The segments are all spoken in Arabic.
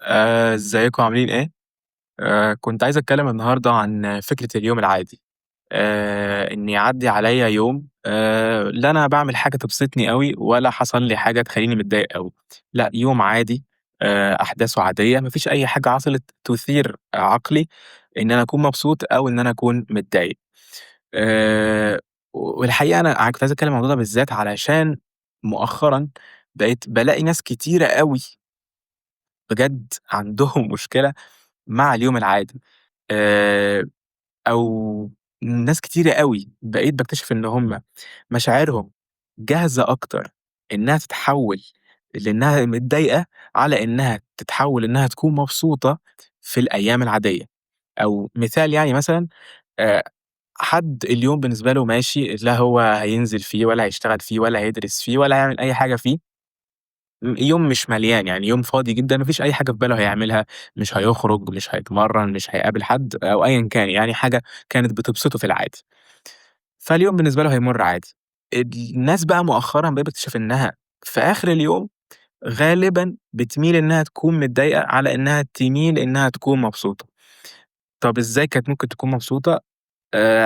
إزيكم عاملين إيه؟ كنت عايز أتكلّم النهارده عن فكرة اليوم العادي، إن يعدّي عليّا يوم لا أنا باعمل حاجة تبسطني أوي ولا حصل لي حاجة تخلّيني متضايق أوي، لأ يوم عادي أحداثه عادية، ما فيش أي حاجة حصلت تثير عقلي إن أنا أكون مبسوط أو إن أنا أكون متضايق. والحقيقة أنا كنت عايز أتكلّم عن الموضوع ده بالذات علشان مؤخرًا بقيت بالاقي ناس كتيرة أوي بجد عندهم مشكلة مع اليوم العادي، آآ أو ناس كتيرة أوي بقيت باكتشف إن هُم مشاعرهم جاهزة أكتر إنها تتحوّل لإنها متضايقة، على إنها تتحوّل إنها تكون مبسوطة في الأيام العادية، أو مثال يعني مثلًا آآ حد اليوم بالنسبة له ماشي، لا هو هينزل فيه ولا هيشتغل فيه ولا هيدرس فيه ولا هيعمل أي حاجة فيه، يوم مش مليان، يعني يوم فاضي جدًا ما فيش أي حاجة في باله هيعملها، مش هيخرج، مش هيتمرّن، مش هيقابل حد أو أيًا كان، يعني حاجة كانت بتبسطه في العادي. فاليوم بالنسبة له هيمُر عادي. الناس بقى مؤخرًا بقيت باكتشف إنها في آخر اليوم غالبًا بتميل إنها تكون متضايقة على إنها تميل إنها تكون مبسوطة. طَب إزاي كانت ممكن تكون مبسوطة؟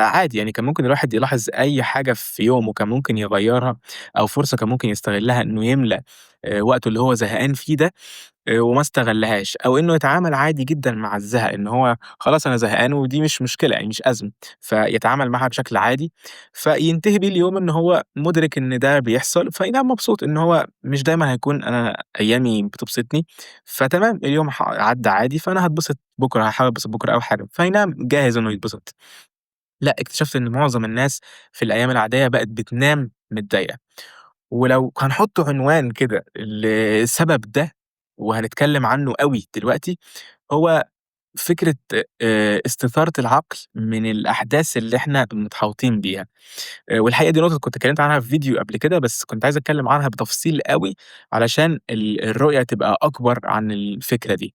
عادي يعني كان ممكن الواحد يلاحظ أي حاجة في يومه كان ممكن يغيّرها، أو فرصة كان ممكن يستغلّها إنه يملى وقته اللي هو زهقان فيه ده وما استغلّهاش، أو إنه يتعامل عادي جدًا مع الزهق، إن هو خلاص أنا زهقان ودي مش مشكلة يعني مش أزمة، فيتعامل معاها بشكل عادي، فينتهي بيه اليوم إن هو مُدرك إن ده بيحصل، فينام مبسوط إن هو مش دايمًا هيكون أنا أيامي بتبسطني، فتمام اليوم عدّى عادي، فأنا هاتبسط بُكرة، هاحاول أتبسط بُكرة أو حاجة، فينام جاهز إنه يتبسط. لأ، اكتشفت إن معظم الناس في الأيام العادية بقت بتنام متضايقة. ولو هنحط عنوان كده لسبب ده، وهنتكلم عنه أوي دلوقتي، هو فكرة استثارة العقل من الأحداث اللي إحنا متحوطين بيها، والحقيقة دي نقطة كنت اتكلمت عنها في فيديو قبل كده، بس كنت عايز أتكلم عنها بتفصيل أوي علشان الرؤية تبقى أكبر عن الفكرة دي.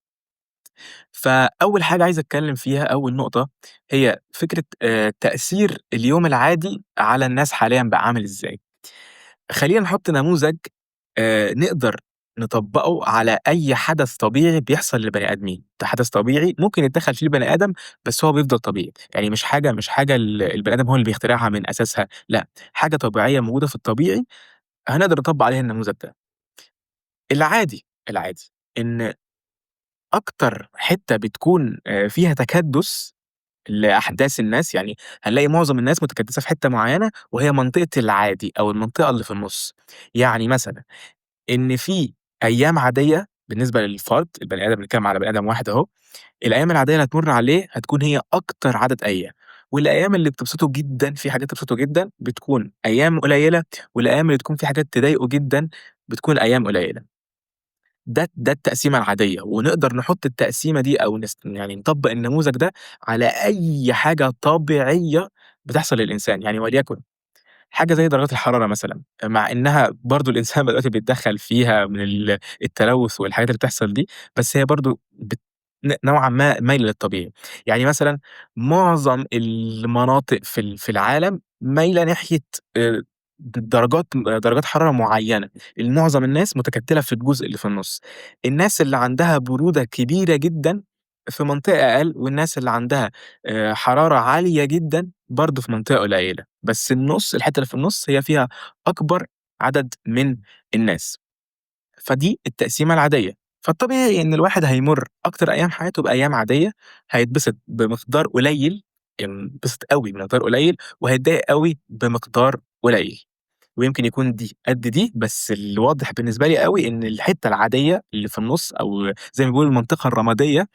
فأول حاجة عايز أتكلم فيها، أول نقطة، هي فكرة تأثير اليوم العادي على الناس حاليًا بقى عامل إزاي. خلّينا نحط نموذج نقدر نطبّقه على أي حدث طبيعي بيحصل للبني آدمين، ده حدث طبيعي ممكن يتدخّل فيه البني آدم بس هو بيفضل طبيعي، يعني مش حاجة البني آدم هو اللي بيخترعها من أساسها، لأ، حاجة طبيعية موجودة في الطبيعي هنقدر نطبّق عليها النموذج ده. العادي إن أكتر حتّة بتكون فيها تكدُّس لأحداث الناس، يعني هنلاقي معظم الناس متكدّسة في حتّة معيّنة وهي منطقة العادي أو المنطقة اللي في النُص، يعني مثلًا إن في أيام عادية بالنسبة للفرد، البني آدم بنتكلم على بني آدم واحد أهو، الأيام العادية اللي هتمُر عليه هتكون هي أكتر عدد أيام، والأيام اللي بتبسطه جدًا، في حاجات تبسطه جدًا بتكون أيام قليلة، والأيام اللي تكون في حاجات تضايقه جدًا بتكون أيام قليلة. ده التقسيمة العادية، ونقدر نحط التقسيمة دي أو يعني نطبّق النموذج ده على أي حاجة طبيعية بتحصل للإنسان، يعني وليكن حاجة زي درجات الحرارة مثلًا، مع إنها برضه الإنسان دلوقتي بيتدخّل فيها من التلوث والحاجات اللي بتحصل دي، بس هي برضه نوعًا ما مايلة للطبيعي، يعني مثلًا معظم المناطق في العالم مايلة ناحية درجات حرارة معيّنة، معظم الناس متكتّلة في الجزء اللي في النُص، الناس اللي عندها برودة كبيرة جدًا في منطقة أقل، والناس اللي عندها حرارة عالية جدًا برضه في منطقة قليلة، بس الحتّة اللي في النُص هي فيها أكبر عدد من الناس، فدي التقسيمة العادية، فالطبيعي إن الواحد هيمُر أكتر أيام حياته بأيام عادية، هيتبسط بمقدار قليل، ينبسط أوي بمقدار قليل، وهيتضايق أوي بمقدار قليل، ويمكن يكون دي قد دي، بس الواضح بالنسبة لي أوي إن الحتّة العادية اللي في النُص أو زي ما بيقولوا المنطقة الرمادية،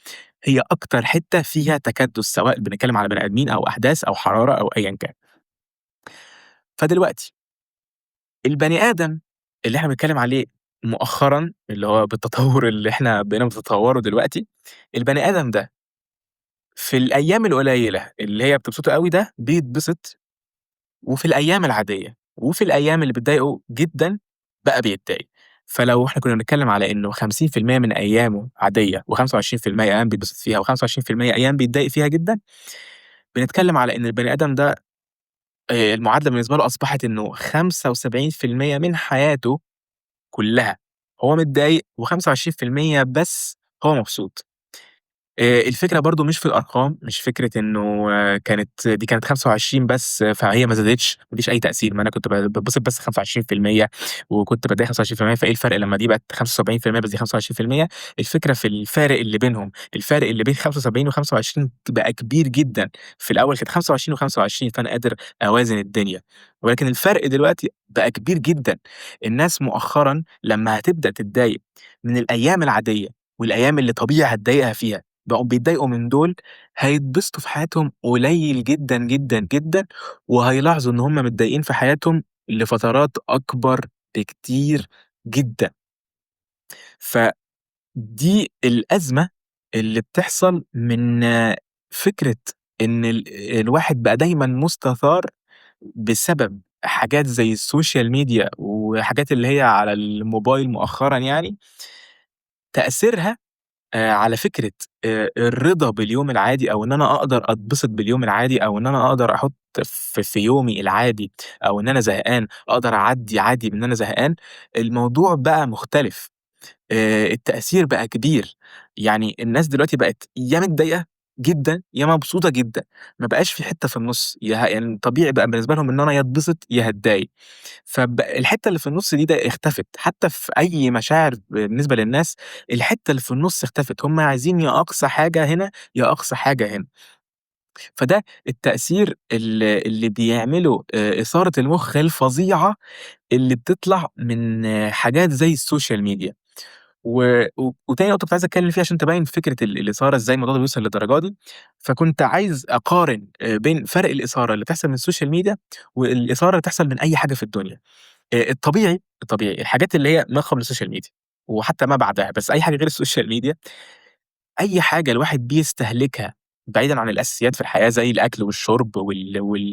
هي أكتر حتّة فيها تكدُّس، سواء بنتكلم على بني آدمين أو أحداث أو حرارة أو أيًا كان. فدلوقتي البني آدم اللي إحنا بنتكلم عليه مؤخرًا، اللي هو بالتطوّر اللي إحنا بقينا بنتطوّره دلوقتي، البني آدم ده في الأيام القليلة اللي هي بتبسطه أوي ده بيتبسط، وفي الأيام العادية، وفي الأيام اللي بتضايقه جدًا بقى بيتضايق. فلو إحنا كنا بنتكلم على إنه 50% من أيامه عادية، و25% أيام بيتبسط فيها، و25% أيام بيتضايق فيها جدًا، بنتكلم على إن البني آدم ده المعادلة بالنسبة له أصبحت إنه 75% من حياته كلّها هو متضايق، و25% بس هو مبسوط. الفكرة برضه مش في الأرقام، مش فكرة إنه دي كانت 25 بس فهي ما زادتش، ما فيش أي تأثير، ما أنا كنت باتبسط بس 25% وكنت بادّيها 25% فإيه الفرق لمّا دي بقت 75% بس دي 25%. الفكرة في الفارق اللي بينهم، الفارق اللي بين 75 و25 بقى كبير جدًا. في الأول كانت 25 و25 فأنا قادر أوازن الدنيا، ولكن الفرق دلوقتي بقى كبير جدًا. الناس مؤخرًا لمّا هتبدأ تتضايق من الأيام العادية والأيام اللي طبيعي هتضايقها فيها بقوا بيتضايقوا من دول، هيتبسطوا في حياتهم قليل جدًا، جدًا، جدًا، وهيلاحظوا إن هُم متضايقين في حياتهم لفترات أكبر بكتير جدًا. فدي الأزمة اللي بتحصل من فكرة إن الواحد بقى دايمًا مُستثار بسبب حاجات زي السوشيال ميديا وحاجات اللي هي على الموبايل مؤخرًا يعني، تأثيرها على فكرة الرضا باليوم العادي أو إن أنا أقدر أتبسط باليوم العادي أو إن أنا أقدر أحُط في يومي العادي أو إن أنا زهقان أقدر أعدّي عادي بإن أنا زهقان. الموضوع بقى مختلف. التأثير بقى كبير. يعني الناس دلوقتي بقت يا متضايقة جدًا، يا مبسوطة جدًا، ما بقاش في حتّة في النُص، يعني طبيعي بقى بالنسبة لهم إن أنا يا اتبسط يا هاتضايق. الحتّة اللي في النُص دي اختفت، حتّى في أي مشاعر بالنسبة للناس، الحتّة اللي في النُص اختفت، هُم عايزين يا أقصى حاجة هنا، يا أقصى حاجة هنا. فده التأثير اللي بيعمله إثارة المُخ الفظيعة اللي بتطلع من حاجات زي السوشيال ميديا. وتاني نقطة كنت عايز أتكلّم فيها عشان تبيّن فكرة الإثارة إزاي الموضوع ده بيوصل للدرجة دي. فكنت عايز أقارن بين فرق الإثارة اللي بتحصل من السوشيال ميديا والإثارة اللي بتحصل من أي حاجة في الدنيا. الطبيعي الحاجات اللي هي ما قبل السوشيال ميديا وحتى ما بعدها، بس أي حاجة غير السوشيال ميديا، أي حاجة الواحد بيستهلكها بعيدًا عن الأساسيات في الحياة زي الأكل والشرب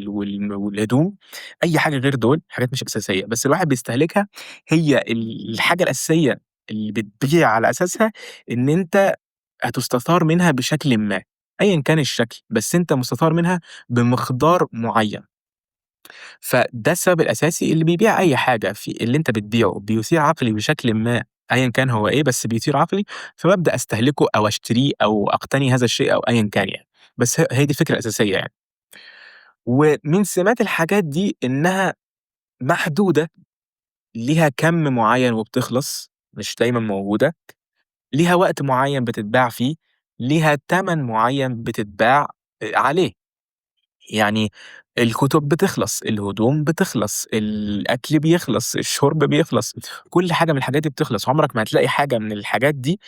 والهدوم، أي حاجة غير دول حاجات مش أساسية، بس الواحد بيستهلكها. هي الحاجة الأساسية اللي بتبيع على أساسها إن أنت هتُستثار منها بشكلٍ ما، أيًا كان الشكل، بس أنت مُستثار منها بمقدار معيّن. فده السبب الأساسي اللي بيبيع أي حاجة اللي أنت بتبيعه بيثير عقلي بشكلٍ ما أيًا كان هو إيه، بس بيثير عقلي، فبابدأ أستهلكه أو أشتريه أو أقتني هذا الشيء أو أيًا كان يعني. بس هي دي الفكرة الأساسية يعني. ومن سمات الحاجات دي إنها محدودة، ليها كَم معيّن وبتخلص، مش دايمًا موجودة، ليها وقت معيّن بتتباع فيه، ليها تَمَن معيّن بتتباع عليه. يعني الكُتب بتخلص، الهدوم بتخلص، الأكل بيخلص، الشُرب بيخلص، كل حاجة من الحاجات دي بتخلص. عمرك ما هتلاقي حاجة من الحاجات دي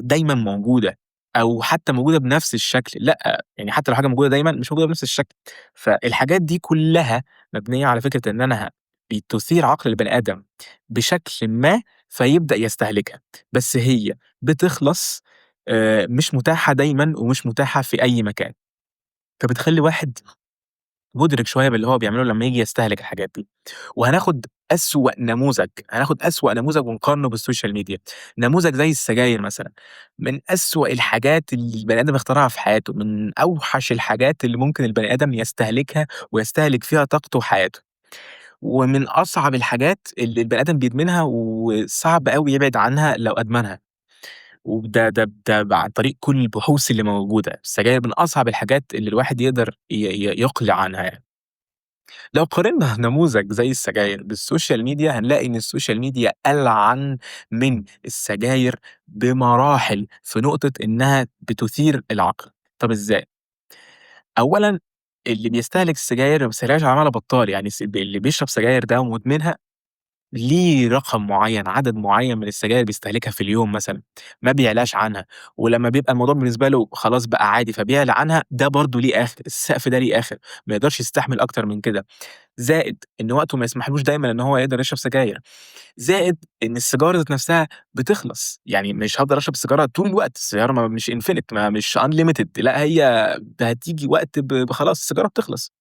دايمًا موجودة أو حتى موجودة بنفس الشكل، لأ، يعني حتى لو حاجة موجودة دايمًا مش موجودة بنفس الشكل. فالحاجات دي كلّها مبنية على فكرة إن أنا بتثير عقل البني آدم بشكلٍ ما فيبدأ يستهلكها، بس هي بتخلص. مش متاحة دايمًا ومش متاحة في أي مكان، فبتخلّي واحد مُدرك شوية باللي هو بيعمله لمّا ييجي يستهلك الحاجات دي. هناخد أسوأ نموذج ونقارنه بالسوشيال ميديا. نموذج زي السجاير مثلًا، من أسوأ الحاجات اللي البني آدم اخترعها في حياته، من أوحش الحاجات اللي ممكن البني آدم يستهلكها ويستهلك فيها طاقته وحياته، ومن أصعب الحاجات اللي البني آدم بيدمنها وصعب أوي يبعد عنها لو أدمنها. وده عن طريق كل البحوث اللي موجودة. السجاير من أصعب الحاجات اللي الواحد يقدر يقلع عنها يعني. لو قارنا نموذج زي السجاير بالسوشيال ميديا، هنلاقي إن السوشيال ميديا ألعن من السجاير بمراحل، في نقطة إنها بتثير العقل. طب إزاي؟ أولًا اللي بيستهلك السجاير ما بيستهلكهاش على مدى بطال، يعني اللي بيشرب سجاير ده ومدمنها ليه رقم معيّن، عدد معيّن من السجاير بيستهلكها في اليوم مثلًا، ما بيعلاش عنها. ولمّا بيبقى الموضوع بالنسبة له خلاص بقى عادي فبيعلى عنها، ده برضه ليه آخر، السقف ده ليه آخر، ما يقدرش يستحمل أكتر من كده. زائد إن وقته ما يسمحلوش دايمًا إن هو يقدر يشرب سجاير. زائد إن السيجارة ذات نفسها بتخلص، يعني مش هافضل أشرب السيجارة طول الوقت، السيجارة ما مش infinite ما مش unlimited لأ هي هتيجي وقت خلاص السيجارة بتخلص.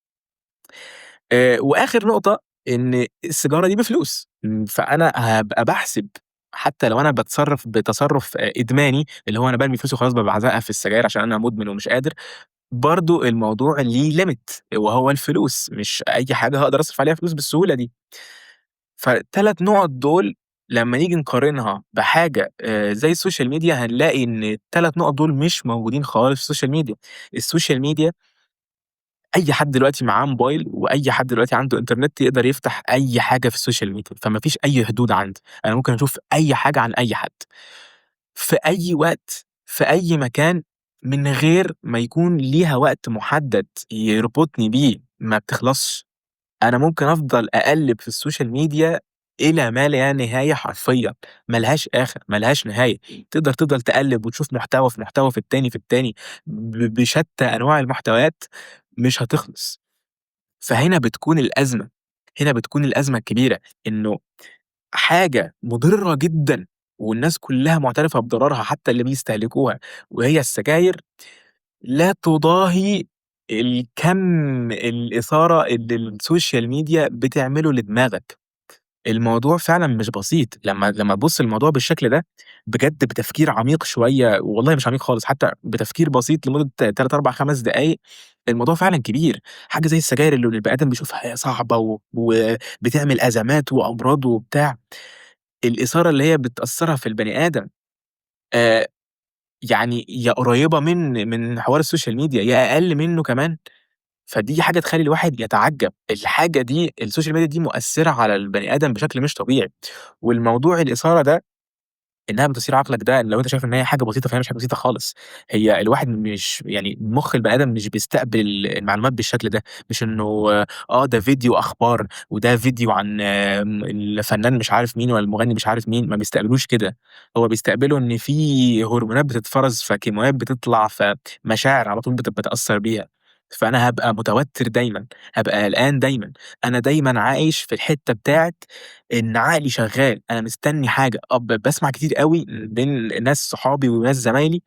وآخر نقطة إن السيجارة دي بفلوس. فأنا هابقى باحسب حتى لو أنا باتصرّف بتصرُّف إدماني، اللي هو أنا بارمي فلوسي وخلاص بابقى باعزقها في السجاير عشان أنا مدمن ومش قادر، برضه الموضوع ليه limit وهو الفلوس، مش أي حاجة هاقدر أصرف عليها فلوس بالسهولة دي. فال3 نُقط دول لمّا نيجي نقارنها بحاجة زي السوشيال ميديا هنلاقي إن ال3 نُقط دول مش موجودين خالص في السوشيال ميديا. السوشيال ميديا أي حد دلوقتي معاه موبايل، وأي حد دلوقتي عنده إنترنت يقدر يفتح أي حاجة في السوشيال ميديا، فما فيش أي حدود عندي، أنا ممكن أشوف أي حاجة عن أي حد، في أي وقت، في أي مكان، من غير ما يكون ليها وقت محدد يربطني بيه ما بتخلصش. أنا ممكن أفضل أقلِّب في السوشيال ميديا إلى ما لا نهاية حرفيًا، ما لهاش آخر، ما لهاش نهاية، تفضل تقلِّب وتشوف محتوى، في محتوى، في التاني، في التاني، بشتى أنواع المحتويات مش هتخلص. فهنا بتكون الأزمة، هنا بتكون الأزمة الكبيرة، إنه حاجة مُضرة جدًا والناس كلّها مُعترفة بضررها حتى اللي بيستهلكوها، وهي السجاير، لا تُضاهي الكَم الإثارة اللي السوشيال ميديا بتعمله لدماغك. الموضوع فعلًا مش بسيط، لمّا تبُص للموضوع بالشكل ده، بجد بتفكير عميق شوية والله مش عميق خالص، حتى بتفكير بسيط لمدة 3، 4، 5 دقايق، الموضوع فعلًا كبير. حاجة زي السجاير اللي البني آدم بيشوفها هي صعبة وبتعمل أزمات وأمراض وبتاع، الإثارة اللي هي بتأثّرها في البني آدم آآ يعني يا قريّبة من حوار السوشيال ميديا، يا أقل منّه كمان، فدي حاجة تخلّي الواحد يتعجّب، الحاجة دي السوشيال ميديا دي مؤثّرة على البني آدم بشكل مش طبيعي. والموضوع الإثارة ده إنها بتثير عقلك ده لو أنت شايف إن هي حاجة بسيطة فهي مش حاجة بسيطة خالص، هي الواحد مش يعني مُخ البني آدم مش بيستقبل المعلومات بالشكل ده، مش إنه ده فيديو أخبار وده فيديو عن الفنان مش عارف مين والّا المغني مش عارف مين، ما بيستقبلوش كده، هو بيستقبله إن في هرمونات بتتفرز، فكيماويات بتطلع، فمشاعر على طول بتتأثّر بيها، فأنا هابقى متوتر دايمًا، هابقى قلقان دايمًا، أنا دايمًا عايش في الحتّة بتاعة إن عقلي شغال، أنا مستني حاجة، باسمع كتير أوي بين ناس صحابي وناس زمايلي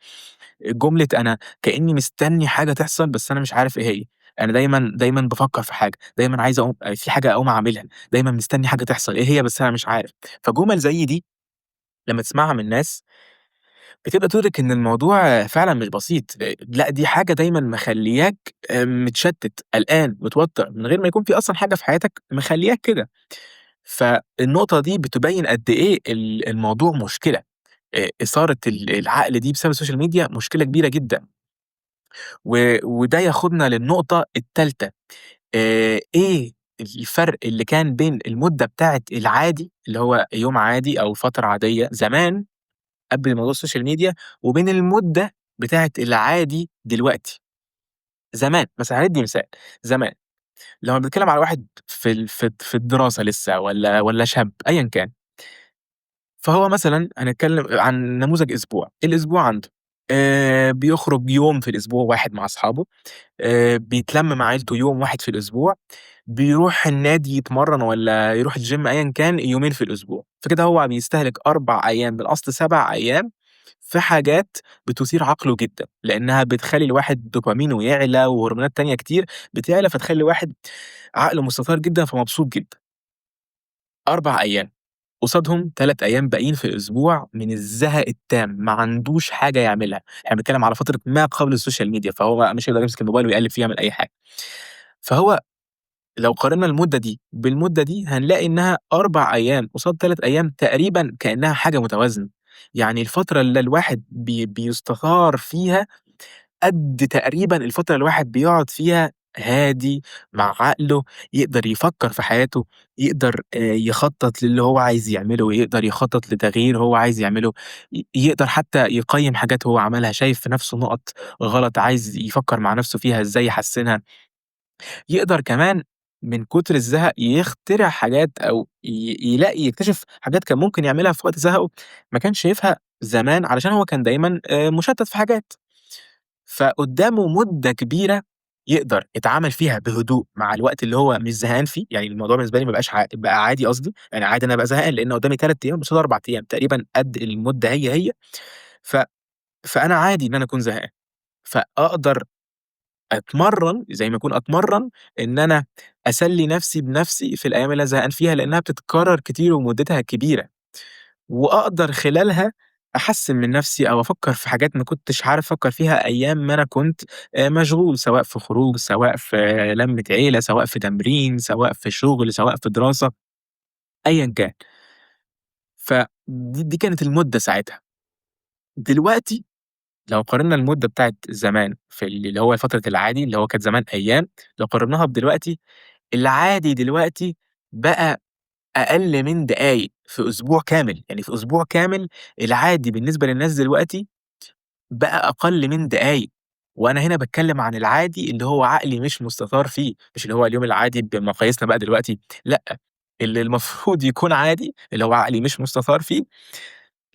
جملة أنا كإني مستني حاجة تحصل بس أنا مش عارف إيه هي، أنا دايمًا بافكّر في حاجة، دايمًا عايز أقوم في حاجة أقوم أعملها، دايمًا مستني حاجة تحصل، إيه هي بس أنا مش عارف. فجُمل زي دي لمّا تسمعها من ناس بتبدأ تدرك إن الموضوع فعلًا مش بسيط، لأ دي حاجة دايمًا مخلّياك متشتت، قلقان، متوتر، من غير ما يكون في أصلًا حاجة في حياتك مخلّياك كده. فالنقطة دي بتبيّن قد إيه الموضوع مشكلة، إثارة العقل دي بسبب السوشيال ميديا مشكلة كبيرة جدًا، وده ياخدنا للنقطة التالتة، إيه الفرق اللي كان بين المدة بتاعة العادي، اللي هو يوم عادي أو فترة عادية زمان قبل موضوع السوشيال ميديا، وبين المدة بتاعة العادي دلوقتي. زمان مثلًا هندّي مثال، زمان لمّا بنتكلم على واحد في الدراسة لسه والّا شاب أيًا كان. فهو مثلًا هنتكلم عن نموذج أسبوع، الأسبوع عنده بيخرج يوم في الأسبوع واحد مع أصحابه، بيتلم مع عيلته يوم واحد في الأسبوع، بيروح النادي يتمرّن والّا يروح الgym أيًا كان يومين في الأسبوع، فكده هو بيستهلك 4 أيام بالأصل 7 أيام في حاجات بتثير عقله جدًا، لإنها بتخلّي الواحد دوبامينه يعلى وهرمونات تانية كتير بتعلى، فتخلّي الواحد عقله مستثار جدًا فمبسوط جدًا. 4 أيام، قصادهم 3 أيام باقيين في الأسبوع من الزهق التام، ما عندوش حاجة يعملها، إحنا بنتكلم على فترة ما قبل السوشيال ميديا، فهو مش هيقدر يمسك الموبايل ويقلِّب فيه يعمل أي حاجة، فهو لو قارنا المدة دي بالمدة دي، هنلاقي إنها 4 أيام قصاد 3 أيام تقريبًا كأنها حاجة متوازنة، يعني الفترة اللي الواحد بيُستثار فيها قد تقريبًا الفترة اللي الواحد بيقعد فيها هادي مع عقله، يقدر يفكّر في حياته، يقدر يخطّط للي هو عايز يعمله، يقدر يخطّط لتغيير هو عايز يعمله، يقدر حتى يقيّم حاجات هو عملها، شايف في نَفْسه نُقط غلط عايز يفكّر مع نَفْسه فيها إزاي يحسّنها، يقدر كمان من كتر الزهق يخترع حاجات أو يلاقي يكتشف حاجات كان ممكن يعملها في وقت زهقه ما كانش شايفها زمان علشان هو كان دايمًا مُشتّت في حاجات. فقدّامه مدة كبيرة يقدر يتعامل فيها بهدوء مع الوقت اللي هو مش زهقان فيه، يعني الموضوع بالنسبة لي ما بقاش بقى عادي قصدي، يعني عادي إن أنا أبقى زهقان لإن قدّامي 3 أيام قصاد 4 أيام تقريبًا قد المدة هي، ف فأنا عادي إن أنا أكون زهقان، فأقدر أتمرّن زي ما أكون أتمرّن إن أنا أسلّي نفسي بنفسي في الأيام اللي أنا زهقان فيها، لإنها بتتكرر كتير ومدتها كبيرة. وأقدر خلالها أحسّن من نَفْسي أو أفكّر في حاجات ما كنتش عارف أفكّر فيها أيام ما أنا كنت مشغول، سواء في خروج، سواء في لمّة عيلة، سواء في تمرين، سواء في شغل، سواء في دراسة، أيًا كان. فدي كانت المدة ساعتها. دلوقتي لو قارنا المدة بتاعة زمان في اللي هو فترة العادي، اللي هو كانت زمان أيام، لو قارناها بدلوقتي، العادي دلوقتي بقى أقل من دقايق في أسبوع كامل، يعني في أسبوع كامل العادي بالنسبة للناس دلوقتي بقى أقل من دقايق، وأنا هنا باتكلم عن العادي اللي هو عقلي مش مستثار فيه، مش اللي هو اليوم العادي بمقاييسنا بقى دلوقتي، لأ، اللي المفروض يكون عادي، اللي هو عقلي مش مستثار فيه،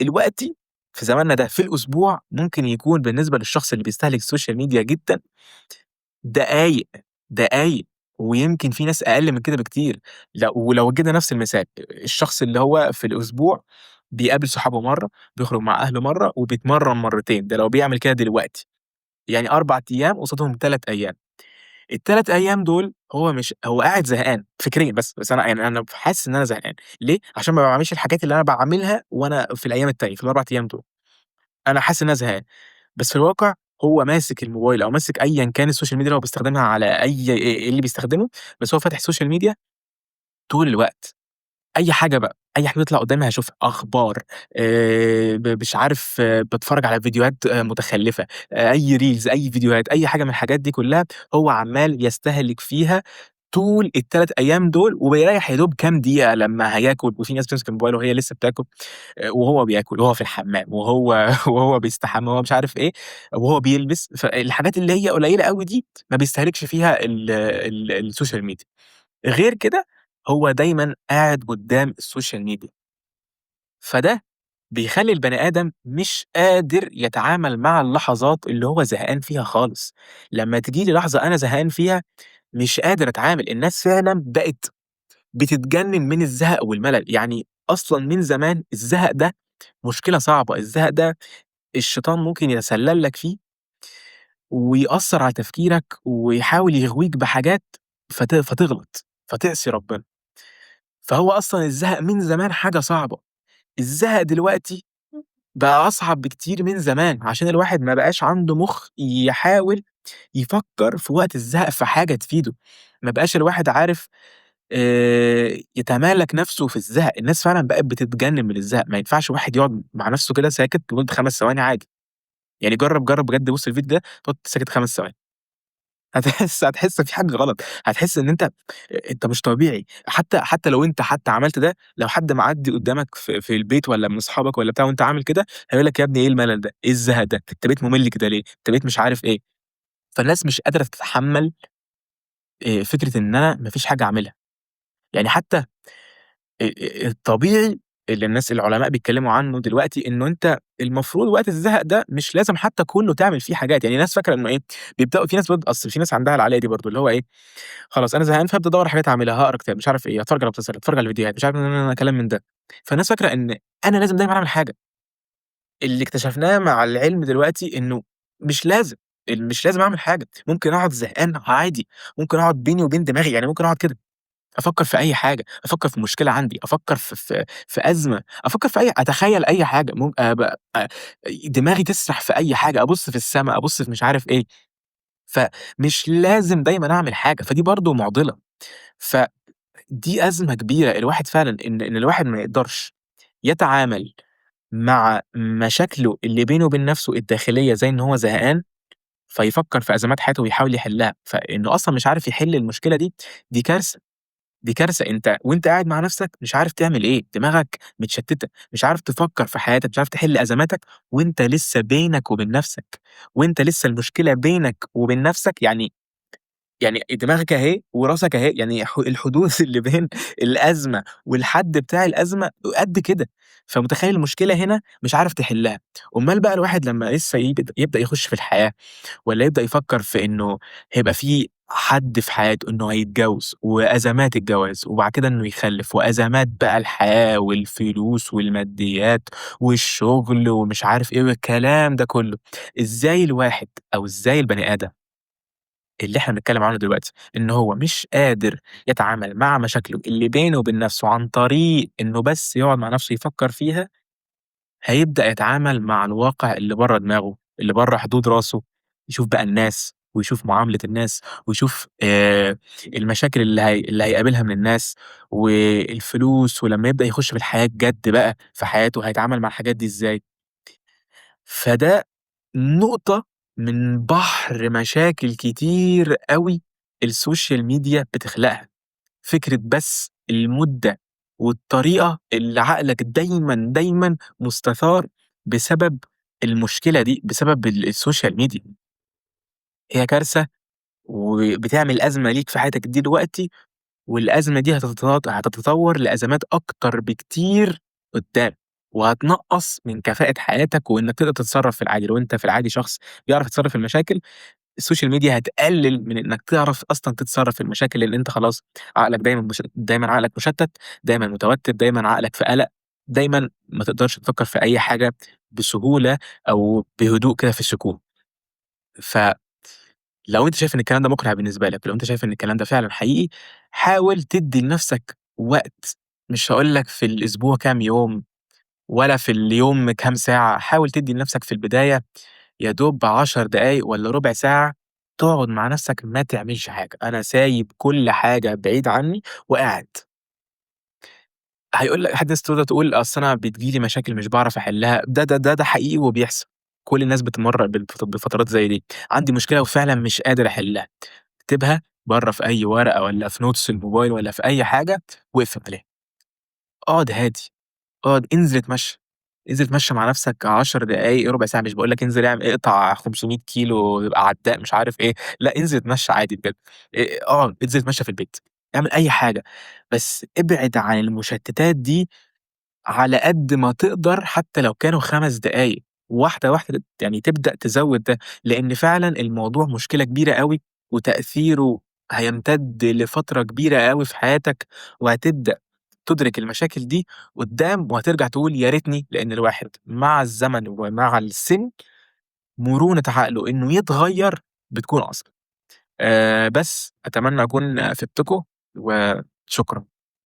دلوقتي في زماننا ده في الأسبوع ممكن يكون بالنسبة للشخص اللي بيستهلك السوشيال ميديا جدًا دقايق، دقايق، ويمكن في ناس أقل من كده بكتير. ولو جينا نفس المثال، الشخص اللي هو في الأسبوع بيقابل صحابه مرّة، بيخرج مع أهله مرّة، وبيتمرّن مرّتين، ده لو بيعمل كده دلوقتي، يعني 4 أيام قصادهم 3 أيام، ال3 أيام دول هو قاعد زهقان فكريًا بس أنا حاسس إن أنا زهقان، ليه؟ عشان ما باعملش الحاجات اللي أنا باعملها وأنا في الأيام التانية، في ال4 أيام دول، أنا حاسس إن أنا زهقان. بس في الواقع هو ماسك الموبايل أو ماسك أيًا كان السوشيال ميديا اللي هو بيستخدمها على اللي بيستخدمه، بس هو فاتح السوشيال ميديا طول الوقت، أي حاجة بقى، أي حاجة تطلع قدامي هاشوفها، أخبار مش عارف باتفرّج على فيديوهات متخلفة، أي reels أي فيديوهات، أي حاجة من الحاجات دي كلّها هو عمّال يستهلك فيها طول ال3 أيام دول، وبيريّح يا دوب كام دقيقة لمّا هياكل، وفي ناس بتمسك الموبايل وهي لسه بتاكل. وهو بياكل، وهو في الحمام، وهو بيستحمى، وهو مش عارف إيه، وهو بيلبس، فالحاجات اللي هي قليلة أوي دي ما بيستهلكش فيها السوشيال ميديا، غير كده هو دايمًا قاعد قدّام السوشيال ميديا، فده بيخلّي البني آدم مش قادر يتعامل مع اللحظات اللي هو زهقان فيها خالص، لمّا تيجي لي لحظة أنا زهقان فيها مش قادر أتعامل، الناس فعلًا بقت بتتجنن من الزهق والملل، يعني أصلًا من زمان الزهق ده مشكلة صعبة، الزهق ده الشيطان ممكن يتسلل لك فيه ويأثّر على تفكيرك ويحاول يغويك بحاجات فتغلط، فتعصي ربنا، فهو أصلًا الزهق من زمان حاجة صعبة، الزهق دلوقتي بقى أصعب بكتير من زمان، عشان الواحد ما بقاش عنده مُخ يحاول يفكّر في وقت الزهق في حاجة تفيده، ما بقاش الواحد عارف يتمالك نَفْسه في الزهق، الناس فعلًا بقت بتتجنن من الزهق، ما ينفعش واحد يقعد مع نَفْسه كده ساكت لمدة 5 ثواني عادي. يعني جرّب بجد بُص الفيديو ده تقعد ساكت 5 ثواني، هتحس في حاجة غلط، هتحس إن أنت مش طبيعي، حتى لو أنت عملت ده، لو حد معدّي قدّامك في البيت والّا من أصحابك والّا بتاع وأنت عامل كده، هيقول لك: "يا ابني إيه الملل ده، إيه الزهق ده، أنت بقيت مُمِل كده ليه، أنت بقيت مش عارف إيه." فالناس مش قادرة تتحمّل فكرة إن أنا ما فيش حاجة أعملها، يعني حتى الطبيعي اللي العلماء بيتكلّموا عنه دلوقتي، إنه أنت المفروض وقت الزهق ده مش لازم حتى كُلّه تعمل فيه حاجات، يعني الناس فاكرة إنه إيه، بيبدأوا في ناس أصل في ناس عندها العقلية دي برضه، اللي هو إيه، خلاص أنا زهقان فابدأ أدوّر على حاجات أعملها، هاقرا كتاب، مش عارف إيه، هاتفرّج على مسلسلات، هاتفرّج على فيديوهات، مش عارف كلام من ده. فالناس فاكرة إن أنا لازم دايمًا أعمل حاجة، اللي اكتشفناه مع العلم دلوقتي إنه مش لازم، مش لازم أعمل حاجة، ممكن أقعد زهقان عادي، ممكن أقعد بيني وبين دماغي، يعني ممكن أقعد كده أفكّر في أي حاجة، أفكّر في مشكلة عندي، أفكّر في أزمة، أفكّر في أتخيّل أي حاجة، مم ب دماغي تسرح في أي حاجة، أبُص في السما، أبُص في مش عارف إيه، فمش لازم دايمًا أعمل حاجة، فدي برضه مُعضلة، فدي أزمة كبيرة الواحد فعلًا إن الواحد ما يقدرش يتعامل مع مشاكله اللي بينه وبين نَفْسه الداخلية زي إن هو زهقان، فيفكّر في أزمات حياته ويحاول يحلّها، فإنه أصلًا مش عارف يحل المشكلة دي، دي كارثة. دي كارثة، أنت وأنت قاعد مع نفسك مش عارف تعمل إيه، دماغك متشتتة، مش عارف تفكّر في حياتك، مش عارف تحل أزماتك وأنت لسه بينك وبين نفسك، وأنت لسه المشكلة بينك وبين نفسك، يعني دماغك أهي وراسك أهي، يعني الحدود اللي بين الأزمة والحد بتاع الأزمة قد كده، فمتخيّل المشكلة هنا مش عارف تحلّها، أُمّال بقى الواحد لمّا لسه يبدأ يخش في الحياة والّا يبدأ يفكّر في إنه هيبقى في حد في حياته، إنه هيتجوّز وأزمات الجواز، وبعد كده إنه يخلّف وأزمات بقى الحياة والفلوس والماديات والشغل ومش عارف إيه والكلام ده كلّه، إزاي الواحد أو إزاي البني آدم اللي إحنا بنتكلّم عنه دلوقتي، إن هو مش قادر يتعامل مع مشاكله اللي بينه وبين نَفْسه عن طريق إنه بس يقعد مع نَفْسه يفكّر فيها، هيبدأ يتعامل مع الواقع اللي برّه دماغه، اللي برّه حدود راسه، يشوف بقى الناس ويشوف معاملة الناس، ويشوف المشاكل اللي هيقابلها من الناس، والفلوس، ولمّا يبدأ يخش في الحياة الجد بقى في حياته هيتعامل مع الحاجات دي إزاي. فده نقطة من بحر مشاكل كتير أوي السوشيال ميديا بتخلقها. فكرة بس المدة والطريقة اللي عقلك دايمًا، دايمًا مستثار بسبب المشكلة دي، بسبب السوشيال ميديا. هي كارثة وبتعمل أزمة ليك في حياتك دلوقتي، والأزمة دي هتتطور لأزمات أكتر بكتير قدّام، وهتنقّص من كفاءة حياتك وإنك تقدر تتصرّف في العادي. لو أنت في العادي شخص بيعرف يتصرّف في المشاكل، السوشيال ميديا هتقلل من إنك تعرف أصلًا تتصرّف في المشاكل، لإن أنت خلاص عقلك دايمًا عقلك مشتت، دايمًا متوتر، دايمًا عقلك في قلق، دايمًا ما تقدرش تفكّر في أي حاجة بسهولة أو بهدوء كده في السكون. فلو أنت شايف إن الكلام ده مقنع بالنسبة لك، ولو أنت شايف إن الكلام ده فعلًا حقيقي، حاول تدّي لنفسك وقت، مش هاقول لك في الأسبوع كام يوم، ولا في اليوم كام ساعة، حاول تدّي لنفسك في البداية يا دوب 10 دقايق والّا ربع ساعة تقعد مع نفسك ما تعملش حاجة، أنا سايب كل حاجة بعيد عني وقاعد. هيقول لك ناس تقدر تقول أصل أنا بتيجي لي مشاكل مش باعرف أحلها، ده حقيقي وبيحصل، كل الناس بتمُر بفترات زي دي. عندي مشكلة وفعلًا مش قادر أحلها، اكتبها برّه في أي ورقة والّا في notes الموبايل والّا في أي حاجة واقفل عليها، اقعد هادي. انزل اتمشى، انزل اتمشى مع نفسك 10 دقايق، ربع ساعة، مش باقول لك انزل اقطع 500 كيلو يبقى عداء مش عارف إيه، لأ انزل اتمشى عادي بجد، انزل اتمشى في البيت، اعمل أي حاجة، بس ابعد عن المشتتات دي على قد ما تقدر حتى لو كانوا 5 دقايق، واحدة، واحدة يعني تبدأ تزوّد ده، لإن فعلًا الموضوع مشكلة كبيرة أوي، وتأثيره هيمتد لفترة كبيرة أوي في حياتك، وهتبدأ تدرك المشاكل دي قدّام، وهترجع تقول يا ريتني، لإن الواحد مع الزمن ومع السِن مرونة عقله إنه يتغيّر بتكون أصعب. بس أتمنى أكون فدتكم، وشكرًا.